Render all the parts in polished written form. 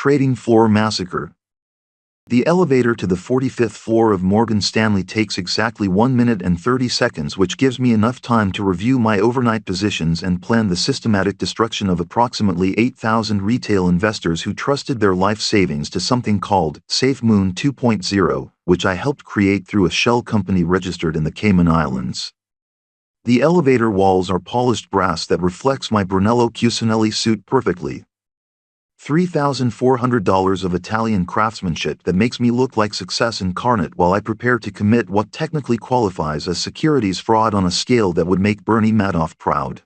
Trading Floor Massacre. The elevator to the 45th floor of Morgan Stanley takes exactly 1 minute and 30 seconds, which gives me enough time to review my overnight positions and plan the systematic destruction of approximately 8,000 retail investors who trusted their life savings to something called SafeMoon 2.0, which I helped create through a shell company registered in the Cayman Islands. The elevator walls are polished brass that reflects my Brunello Cucinelli suit perfectly. $3,400 of Italian craftsmanship that makes me look like success incarnate while I prepare to commit what technically qualifies as securities fraud on a scale that would make Bernie Madoff proud.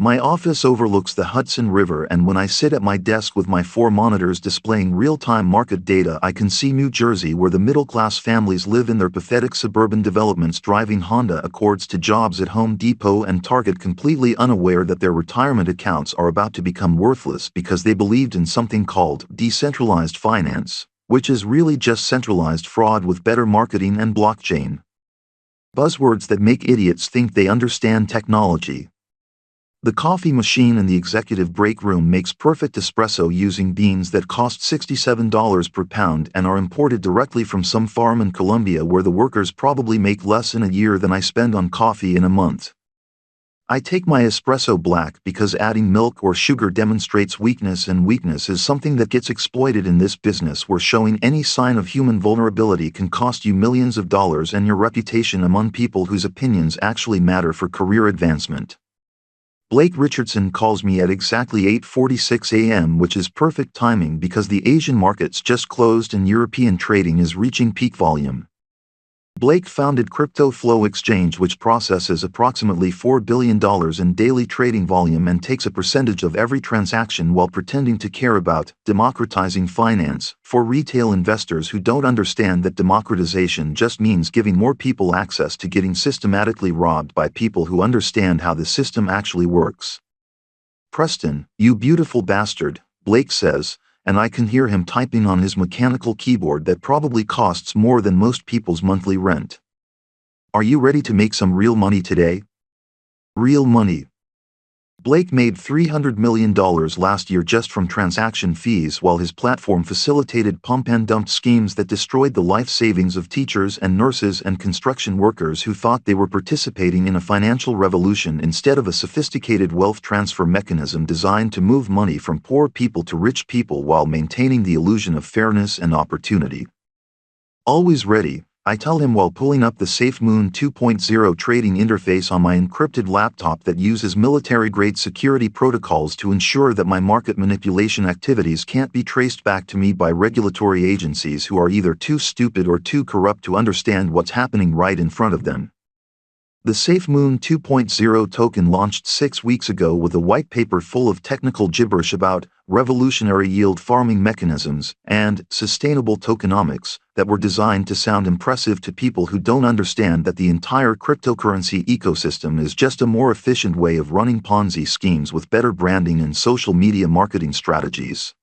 My office overlooks the Hudson River, and when I sit at my desk with my 4 monitors displaying real-time market data, I can see New Jersey, where the middle-class families live in their pathetic suburban developments driving Honda Accords to jobs at Home Depot and Target, completely unaware that their retirement accounts are about to become worthless because they believed in something called decentralized finance, which is really just centralized fraud with better marketing and blockchain. Buzzwords that make idiots think they understand technology. The coffee machine in the executive break room makes perfect espresso using beans that cost $67 per pound and are imported directly from some farm in Colombia, where the workers probably make less in a year than I spend on coffee in a month. I take my espresso black because adding milk or sugar demonstrates weakness, and weakness is something that gets exploited in this business, where showing any sign of human vulnerability can cost you millions of dollars and your reputation among people whose opinions actually matter for career advancement. Blake Richardson calls me at exactly 8:46 a.m., which is perfect timing because the Asian markets just closed and European trading is reaching peak volume. Blake founded Crypto Flow Exchange, which processes approximately $4 billion in daily trading volume and takes a percentage of every transaction while pretending to care about democratizing finance for retail investors who don't understand that democratization just means giving more people access to getting systematically robbed by people who understand how the system actually works. "Preston, you beautiful bastard," Blake says, and I can hear him typing on his mechanical keyboard that probably costs more than most people's monthly rent. "Are you ready to make some real money today?" Real money. Blake made $300 million last year just from transaction fees, while his platform facilitated pump and dump schemes that destroyed the life savings of teachers and nurses and construction workers who thought they were participating in a financial revolution instead of a sophisticated wealth transfer mechanism designed to move money from poor people to rich people while maintaining the illusion of fairness and opportunity. "Always ready," I tell him while pulling up the SafeMoon 2.0 trading interface on my encrypted laptop that uses military-grade security protocols to ensure that my market manipulation activities can't be traced back to me by regulatory agencies who are either too stupid or too corrupt to understand what's happening right in front of them. The SafeMoon 2.0 token launched 6 weeks ago with a white paper full of technical gibberish about revolutionary yield farming mechanisms and sustainable tokenomics that were designed to sound impressive to people who don't understand that the entire cryptocurrency ecosystem is just a more efficient way of running Ponzi schemes with better branding and social media marketing strategies.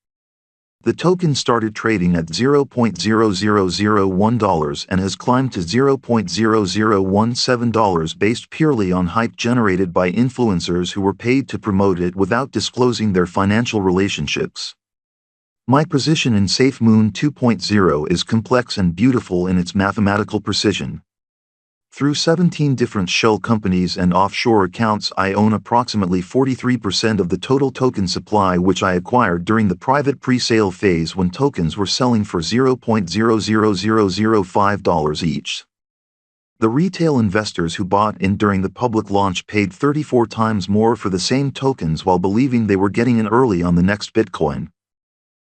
The token started trading at $0.0001 and has climbed to $0.0017 based purely on hype generated by influencers who were paid to promote it without disclosing their financial relationships. My position in SafeMoon 2.0 is complex and beautiful in its mathematical precision. Through 17 different shell companies and offshore accounts, I own approximately 43% of the total token supply, which I acquired during the private pre-sale phase when tokens were selling for $0.00005 each. The retail investors who bought in during the public launch paid 34 times more for the same tokens while believing they were getting in early on the next Bitcoin.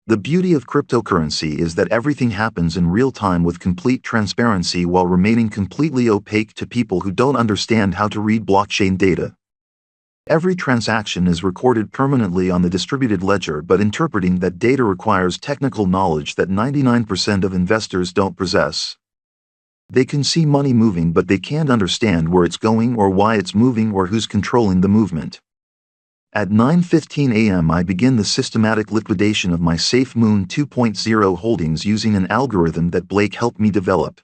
The beauty of cryptocurrency is that everything happens in real time with complete transparency while remaining completely opaque to people who don't understand how to read blockchain data. Every transaction is recorded permanently on the distributed ledger, but interpreting that data requires technical knowledge that 99% of investors don't possess. They can see money moving, but they can't understand where it's going or why it's moving or who's controlling the movement. At 9:15 a.m. I begin the systematic liquidation of my SafeMoon 2.0 holdings using an algorithm that Blake helped me develop.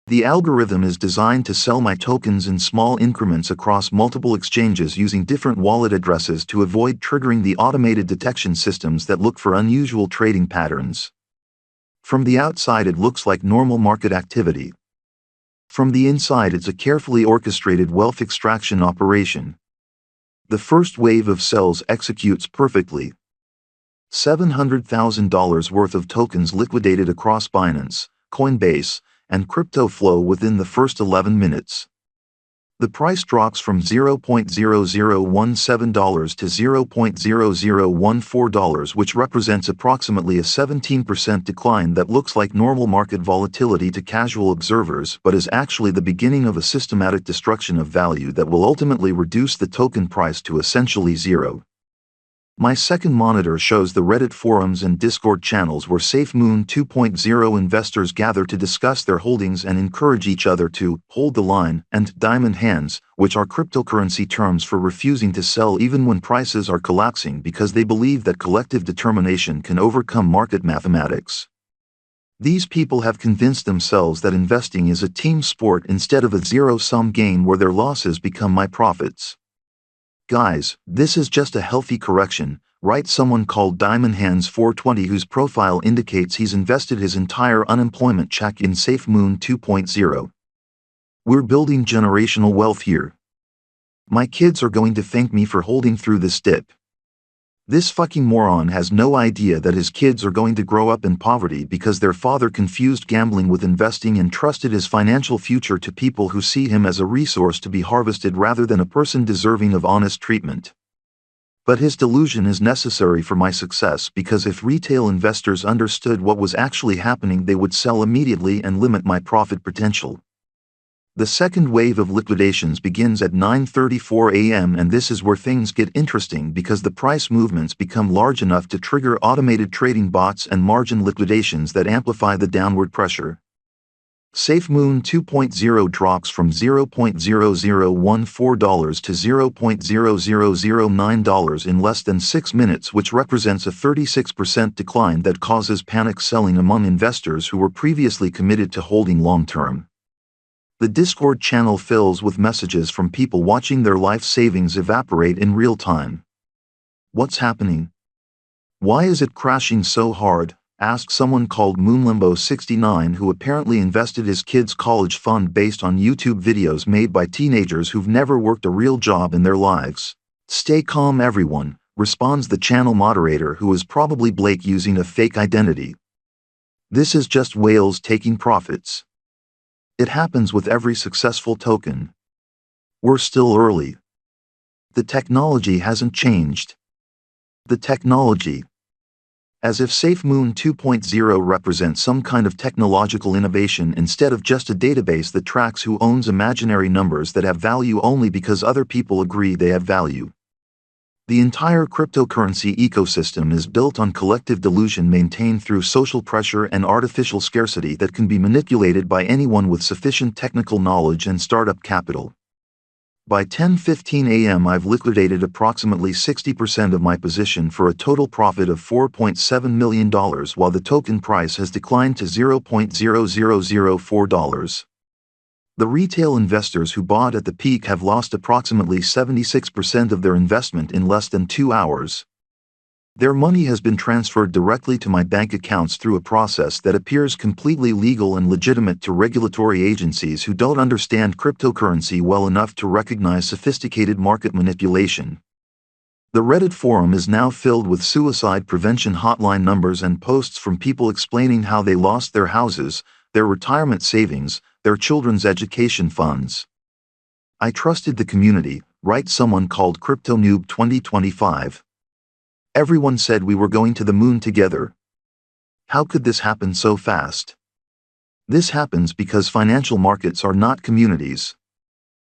The algorithm is designed to sell my tokens in small increments across multiple exchanges using different wallet addresses to avoid triggering the automated detection systems that look for unusual trading patterns. From the outside it looks like normal market activity. From the inside it's a carefully orchestrated wealth extraction operation. The first wave of sells executes perfectly. $700,000 worth of tokens liquidated across Binance, Coinbase, and crypto flow within the first 11 minutes. The price drops from $0.0017 to $0.0014, which represents approximately a 17% decline that looks like normal market volatility to casual observers but is actually the beginning of a systematic destruction of value that will ultimately reduce the token price to essentially zero. My second monitor shows the Reddit forums and Discord channels where SafeMoon 2.0 investors gather to discuss their holdings and encourage each other to hold the line, and diamond hands, which are cryptocurrency terms for refusing to sell even when prices are collapsing because they believe that collective determination can overcome market mathematics. These people have convinced themselves that investing is a team sport instead of a zero-sum game where their losses become my profits. Guys, this is just a healthy correction, writes someone called Diamond Hands 420 whose profile indicates he's invested his entire unemployment check in SafeMoon 2.0. We're building generational wealth here. My kids are going to thank me for holding through this dip. This fucking moron has no idea that his kids are going to grow up in poverty because their father confused gambling with investing and trusted his financial future to people who see him as a resource to be harvested rather than a person deserving of honest treatment. But his delusion is necessary for my success because if retail investors understood what was actually happening, they would sell immediately and limit my profit potential. The second wave of liquidations begins at 9:34 a.m. and this is where things get interesting because the price movements become large enough to trigger automated trading bots and margin liquidations that amplify the downward pressure. SafeMoon 2.0 drops from $0.0014 to $0.0009 in less than 6 minutes, which represents a 36% decline that causes panic selling among investors who were previously committed to holding long-term. The Discord channel fills with messages from people watching their life savings evaporate in real time. What's happening? Why is it crashing so hard? Asked someone called Moonlimbo69 who apparently invested his kid's college fund based on YouTube videos made by teenagers who've never worked a real job in their lives. Stay calm everyone, responds the channel moderator who is probably Blake using a fake identity. This is just whales taking profits. It happens with every successful token. We're still early. The technology hasn't changed. The technology. As if SafeMoon 2.0 represents some kind of technological innovation instead of just a database that tracks who owns imaginary numbers that have value only because other people agree they have value. The entire cryptocurrency ecosystem is built on collective delusion maintained through social pressure and artificial scarcity that can be manipulated by anyone with sufficient technical knowledge and startup capital. By 10:15 a.m. I've liquidated approximately 60% of my position for a total profit of $4.7 million while the token price has declined to $0.0004. The retail investors who bought at the peak have lost approximately 76% of their investment in less than 2 hours. Their money has been transferred directly to my bank accounts through a process that appears completely legal and legitimate to regulatory agencies who don't understand cryptocurrency well enough to recognize sophisticated market manipulation. The Reddit forum is now filled with suicide prevention hotline numbers and posts from people explaining how they lost their houses, their retirement savings, their children's education funds. I trusted the community, writes someone called CryptoNoob 2025. Everyone said we were going to the moon together. How could this happen so fast? This happens because financial markets are not communities.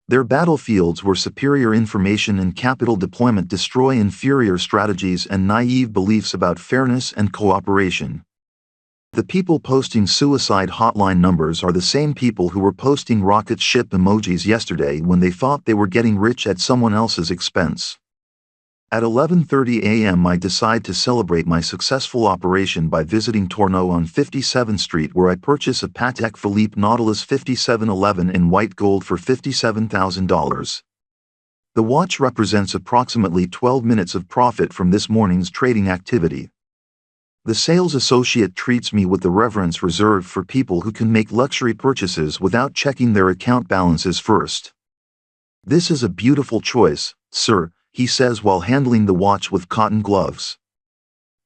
Their battlefields where superior information and capital deployment destroy inferior strategies and naive beliefs about fairness and cooperation. The people posting suicide hotline numbers are the same people who were posting rocket ship emojis yesterday when they thought they were getting rich at someone else's expense. At 11:30 a.m. I decide to celebrate my successful operation by visiting Tourneau on 57th Street, where I purchase a Patek Philippe Nautilus 5711 in white gold for $57,000. The watch represents approximately 12 minutes of profit from this morning's trading activity. The sales associate treats me with the reverence reserved for people who can make luxury purchases without checking their account balances first. "This is a beautiful choice, sir," he says while handling the watch with cotton gloves.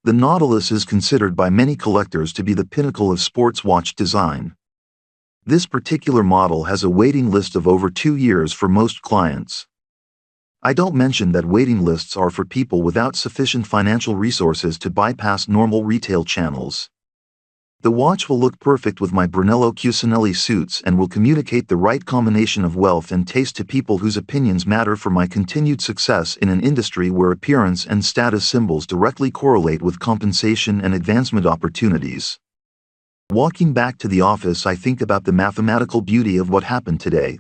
The Nautilus is considered by many collectors to be the pinnacle of sports watch design. This particular model has a waiting list of over 2 years for most clients. I don't mention that waiting lists are for people without sufficient financial resources to bypass normal retail channels. The watch will look perfect with my Brunello Cucinelli suits and will communicate the right combination of wealth and taste to people whose opinions matter for my continued success in an industry where appearance and status symbols directly correlate with compensation and advancement opportunities. Walking back to the office, I think about the mathematical beauty of what happened today.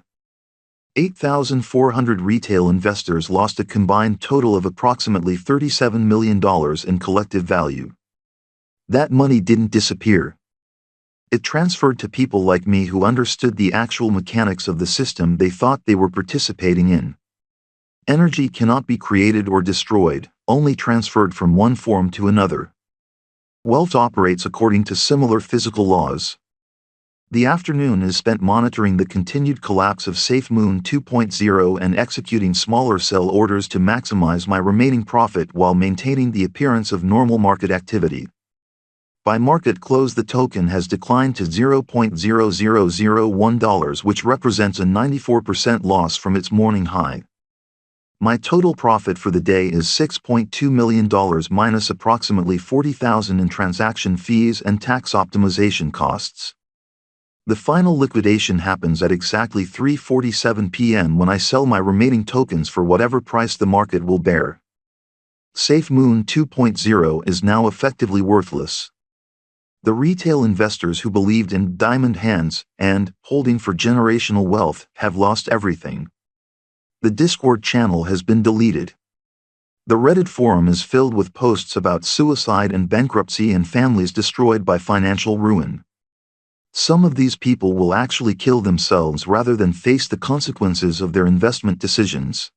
8,400 retail investors lost a combined total of approximately $37 million in collective value. That money didn't disappear. It transferred to people like me who understood the actual mechanics of the system they thought they were participating in. Energy cannot be created or destroyed, only transferred from one form to another. Wealth operates according to similar physical laws. The afternoon is spent monitoring the continued collapse of SafeMoon 2.0 and executing smaller sell orders to maximize my remaining profit while maintaining the appearance of normal market activity. By market close, the token has declined to $0.0001, which represents a 94% loss from its morning high. My total profit for the day is $6.2 million minus approximately $40,000 in transaction fees and tax optimization costs. The final liquidation happens at exactly 3:47 p.m. when I sell my remaining tokens for whatever price the market will bear. SafeMoon 2.0 is now effectively worthless. The retail investors who believed in diamond hands and holding for generational wealth have lost everything. The Discord channel has been deleted. The Reddit forum is filled with posts about suicide and bankruptcy and families destroyed by financial ruin. Some of these people will actually kill themselves rather than face the consequences of their investment decisions.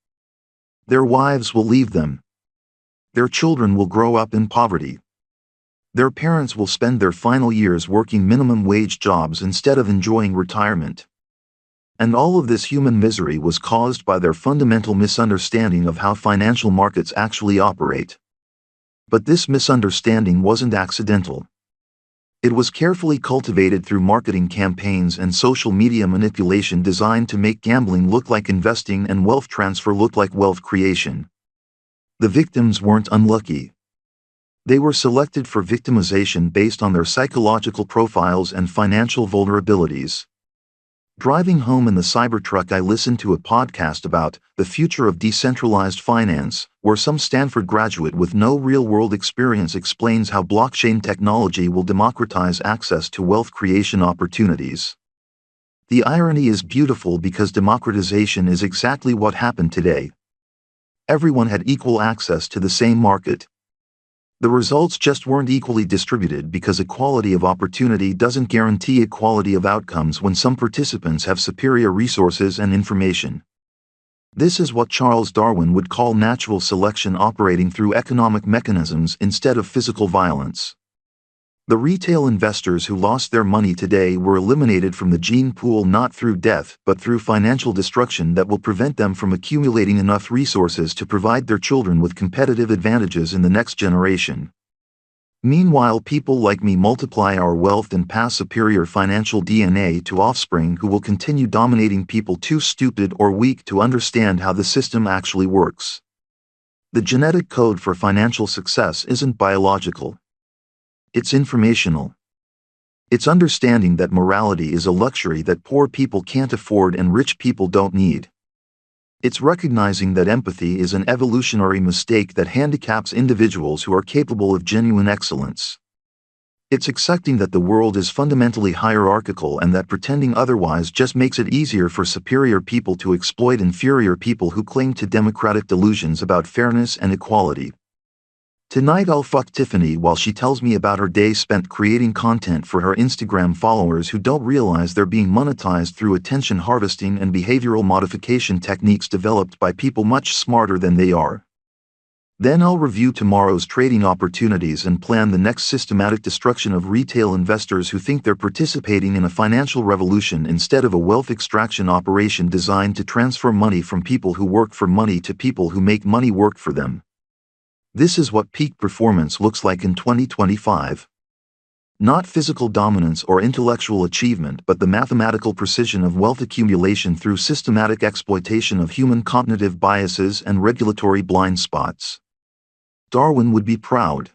Their wives will leave them. Their children will grow up in poverty. Their parents will spend their final years working minimum wage jobs instead of enjoying retirement. And all of this human misery was caused by their fundamental misunderstanding of how financial markets actually operate. But this misunderstanding wasn't accidental. It was carefully cultivated through marketing campaigns and social media manipulation designed to make gambling look like investing and wealth transfer look like wealth creation. The victims weren't unlucky. They were selected for victimization based on their psychological profiles and financial vulnerabilities. Driving home in the Cybertruck, I listened to a podcast about the future of decentralized finance, where some Stanford graduate with no real-world experience explains how blockchain technology will democratize access to wealth creation opportunities. The irony is beautiful because democratization is exactly what happened today. Everyone had equal access to the same market. The results just weren't equally distributed because equality of opportunity doesn't guarantee equality of outcomes when some participants have superior resources and information. This is what Charles Darwin would call natural selection operating through economic mechanisms instead of physical violence. The retail investors who lost their money today were eliminated from the gene pool not through death but through financial destruction that will prevent them from accumulating enough resources to provide their children with competitive advantages in the next generation. Meanwhile, people like me multiply our wealth and pass superior financial DNA to offspring who will continue dominating people too stupid or weak to understand how the system actually works. The genetic code for financial success isn't biological. It's informational. It's understanding that morality is a luxury that poor people can't afford and rich people don't need. It's recognizing that empathy is an evolutionary mistake that handicaps individuals who are capable of genuine excellence. It's accepting that the world is fundamentally hierarchical and that pretending otherwise just makes it easier for superior people to exploit inferior people who cling to democratic delusions about fairness and equality. Tonight I'll fuck Tiffany while she tells me about her day spent creating content for her Instagram followers who don't realize they're being monetized through attention harvesting and behavioral modification techniques developed by people much smarter than they are. Then I'll review tomorrow's trading opportunities and plan the next systematic destruction of retail investors who think they're participating in a financial revolution instead of a wealth extraction operation designed to transfer money from people who work for money to people who make money work for them. This is what peak performance looks like in 2025. Not physical dominance or intellectual achievement, but the mathematical precision of wealth accumulation through systematic exploitation of human cognitive biases and regulatory blind spots. Darwin would be proud.